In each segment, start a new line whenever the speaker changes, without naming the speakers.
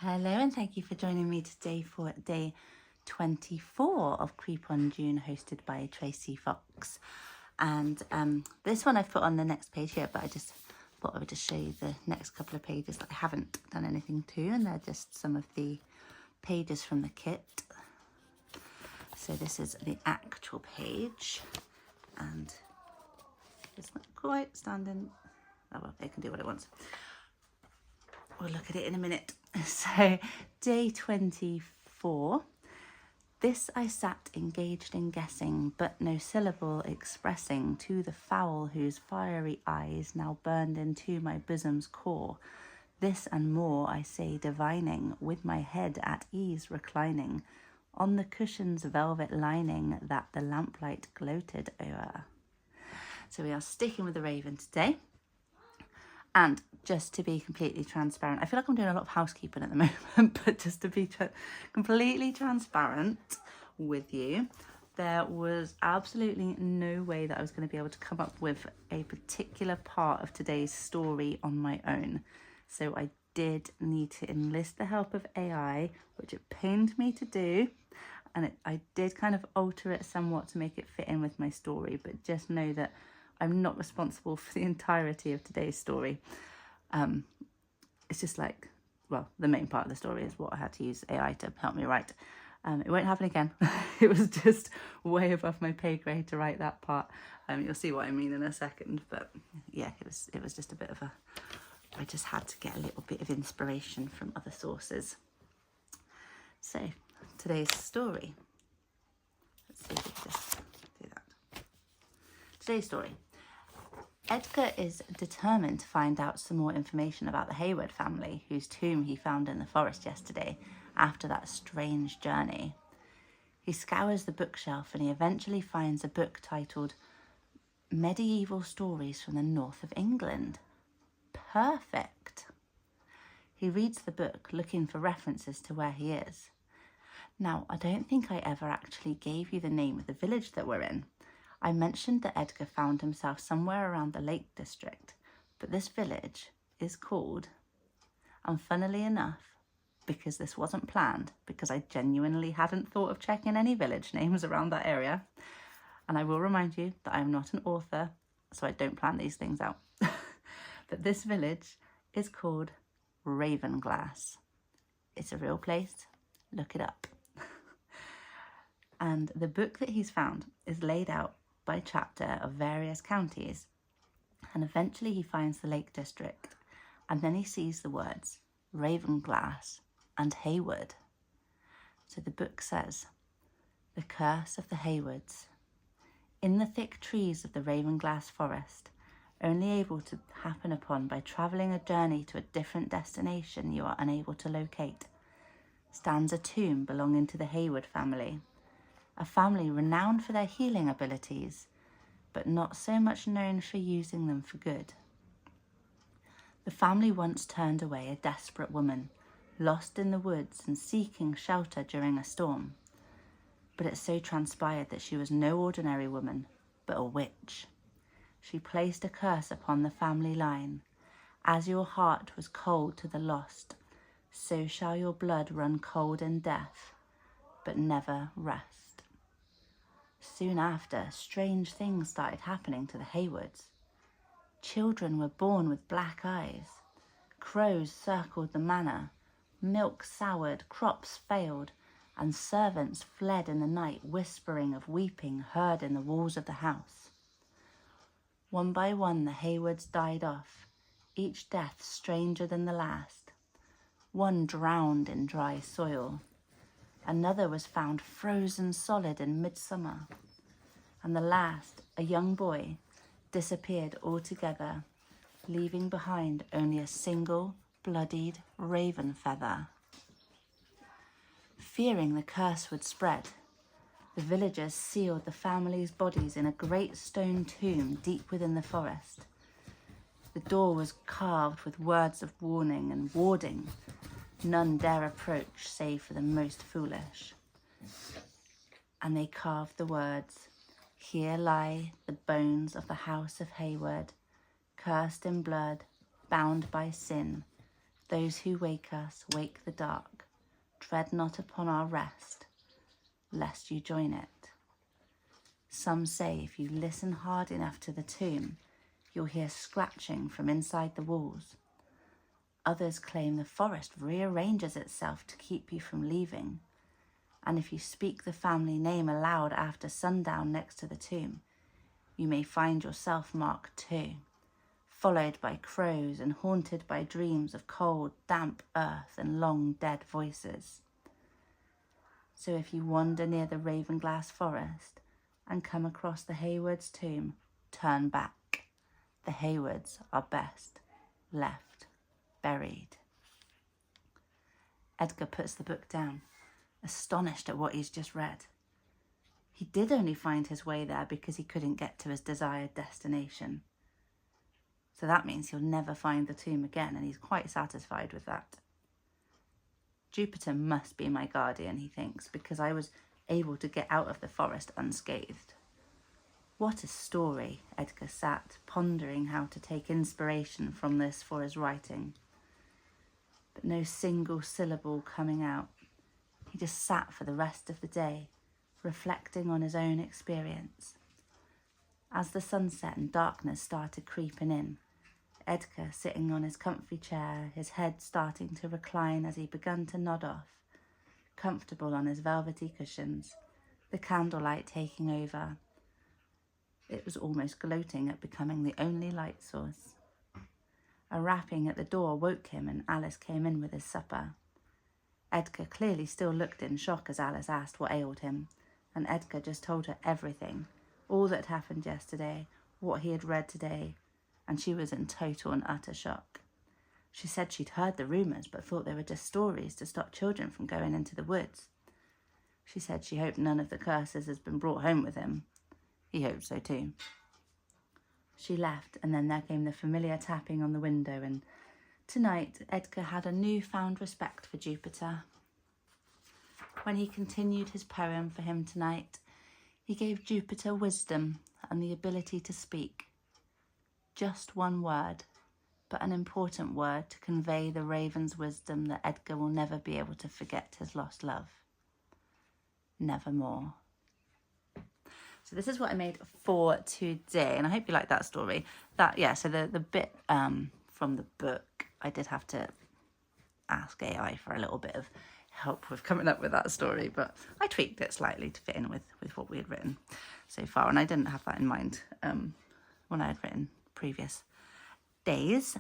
Hello and thank you for joining me today for day 24 of Creep on June, hosted by Tracie Fox. And this one I've put on the next page here, but I just thought I would just show you the next couple of pages that I haven't done anything to, and they're just some of the pages from the kit. So this is the actual page, and it's not quite standing. Oh well, it can do what it wants. We'll look at it in a minute. So, day 24. This I sat engaged in guessing, but no syllable expressing to the fowl whose fiery eyes now burned into my bosom's core. This and more I say divining, with my head at ease reclining, on the cushion's velvet lining that the lamplight gloated o'er. So we are sticking with the Raven today. And just to be completely transparent, I feel like I'm doing a lot of housekeeping at the moment, but just to be completely transparent with you, there was absolutely no way that I was going to be able to come up with a particular part of today's story on my own. So I did need to enlist the help of AI, which it pained me to do. And I did kind of alter it somewhat to make it fit in with my story, but just know that I'm not responsible for the entirety of today's story. It's just like, well, the main part of the story is what I had to use AI to help me write. It won't happen again. It was just way above my pay grade to write that part. You'll see what I mean in a second, but yeah, it was just a bit of I just had to get a little bit of inspiration from other sources. So today's story. Let's see if we can just do that. Today's story. Edgar is determined to find out some more information about the Hayward family, whose tomb he found in the forest yesterday after that strange journey. He scours the bookshelf and he eventually finds a book titled Medieval Stories from the North of England. Perfect. He reads the book, looking for references to where he is. Now, I don't think I ever actually gave you the name of the village that we're in. I mentioned that Edgar found himself somewhere around the Lake District, but this village is called, and funnily enough, because this wasn't planned, because I genuinely hadn't thought of checking any village names around that area, and I will remind you that I'm not an author, so I don't plan these things out, but this village is called Ravenglass. It's a real place. Look it up. And the book that he's found is laid out by chapter of various counties, and eventually he finds the Lake District, and then he sees the words Ravenglass and Hayward. So the book says, the curse of the Haywards. In the thick trees of the Ravenglass forest, only able to happen upon by travelling a journey to a different destination you are unable to locate, stands a tomb belonging to the Hayward family, a family renowned for their healing abilities, but not so much known for using them for good. The family once turned away a desperate woman, lost in the woods and seeking shelter during a storm. But it so transpired that she was no ordinary woman, but a witch. She placed a curse upon the family line. As your heart was cold to the lost, so shall your blood run cold in death, but never rest. Soon after, strange things started happening to the Haywards. Children were born with black eyes. Crows circled the manor. Milk soured, crops failed, and servants fled in the night, whispering of weeping heard in the walls of the house. One by one, the Haywards died off, each death stranger than the last. One drowned in dry soil. Another was found frozen solid in midsummer. And the last, a young boy, disappeared altogether, leaving behind only a single bloodied raven feather. Fearing the curse would spread, the villagers sealed the family's bodies in a great stone tomb deep within the forest. The door was carved with words of warning and warding. None dare approach save for the most foolish. And they carved the words, here lie the bones of the house of Hayward, cursed in blood, bound by sin, Those who wake us wake the dark. Tread not upon our rest, lest you join it. Some say if you listen hard enough to the tomb, you'll hear scratching from inside the walls. Others claim the forest rearranges itself to keep you from leaving. And if you speak the family name aloud after sundown next to the tomb, you may find yourself marked too, followed by crows and haunted by dreams of cold, damp earth and long dead voices. So if you wander near the Ravenglass forest and come across the Haywards' tomb, turn back. The Haywards are best left buried. Edgar puts the book down, astonished at what he's just read. He did only find his way there because he couldn't get to his desired destination. So that means he'll never find the tomb again, and he's quite satisfied with that. Jupiter must be my guardian, he thinks, because I was able to get out of the forest unscathed. What a story, Edgar sat, pondering how to take inspiration from this for his writing. But no single syllable coming out. He just sat for the rest of the day, reflecting on his own experience. As the sunset and darkness started creeping in, Edgar sitting on his comfy chair, his head starting to recline as he began to nod off, comfortable on his velvety cushions, the candlelight taking over. It was almost gloating at becoming the only light source. A rapping at the door woke him and Alice came in with his supper. Edgar clearly still looked in shock as Alice asked what ailed him, and Edgar just told her everything, all that happened yesterday, what he had read today, and she was in total and utter shock. She said she'd heard the rumours but thought they were just stories to stop children from going into the woods. She said she hoped none of the curses has been brought home with him. He hoped so too. She left, and then there came the familiar tapping on the window, and tonight Edgar had a newfound respect for Jupiter. When he continued his poem for him tonight, he gave Jupiter wisdom and the ability to speak. Just one word, but an important word to convey the raven's wisdom that Edgar will never be able to forget his lost love. Nevermore. So this is what I made for today, and I hope you like that story. So the bit from the book, I did have to ask AI for a little bit of help with coming up with that story, but I tweaked it slightly to fit in with what we had written so far, and I didn't have that in mind when I had written previous days.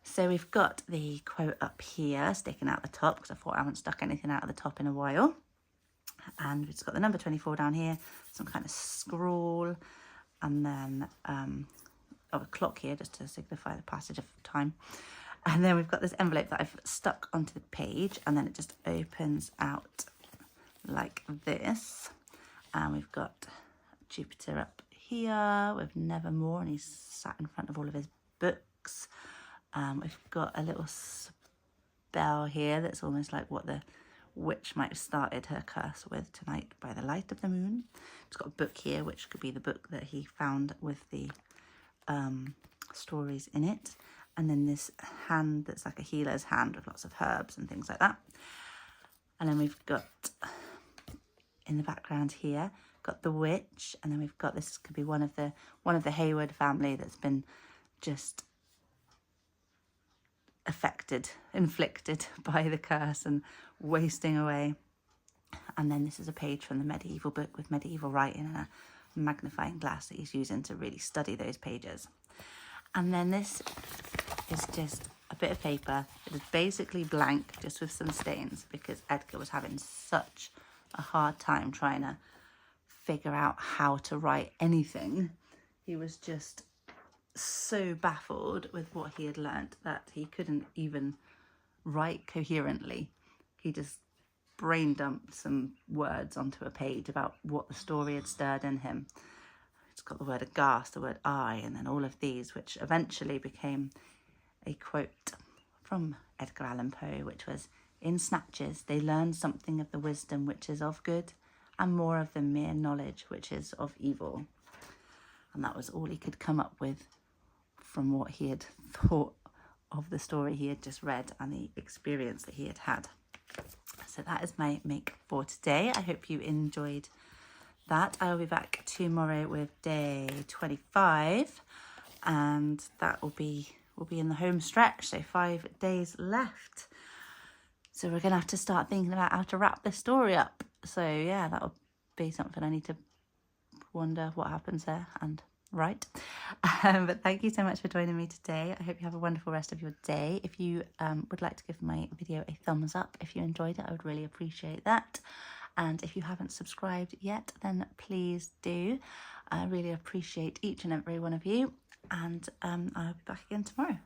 So we've got the quote up here sticking out the top, because I thought I haven't stuck anything out of the top in a while. And we've just got the number 24 down here, some kind of scroll, and then a clock here just to signify the passage of time. And then we've got this envelope that I've stuck onto the page, and then it just opens out like this. And we've got Jupiter up here with Nevermore, and he's sat in front of all of his books. We've got a little spell here that's almost like what the witch might have started her curse with tonight, by the light of the moon. It's got a book here, which could be the book that he found with the stories in it. And then this hand that's like a healer's hand with lots of herbs and things like that. And then we've got, in the background here, got the witch. And then we've got, this could be one of the Hayward family that's been just inflicted by the curse and wasting away. And then this is a page from the medieval book with medieval writing and a magnifying glass that he's using to really study those pages. And then this is just a bit of paper. It is basically blank, just with some stains, because Edgar was having such a hard time trying to figure out how to write anything. He was just so baffled with what he had learnt that he couldn't even write coherently. He just brain dumped some words onto a page about what the story had stirred in him. It's got the word aghast, the word I, and then all of these, which eventually became a quote from Edgar Allan Poe, which was, "In snatches they learn something of the wisdom which is of good, and more of the mere knowledge which is of evil." And that was all he could come up with from what he had thought of the story he had just read and the experience that he had had. So that is my make for today. I hope you enjoyed that. I will be back tomorrow with day 25, and that will be in the home stretch, so 5 days left. So we're gonna have to start thinking about how to wrap this story up. So yeah, that'll be something I need to wonder what happens there and write. But thank you so much for joining me today. I hope you have a wonderful rest of your day. If you would like to give my video a thumbs up if you enjoyed it, I would really appreciate that. And if you haven't subscribed yet, then please do. I really appreciate each and every one of you. And I'll be back again tomorrow.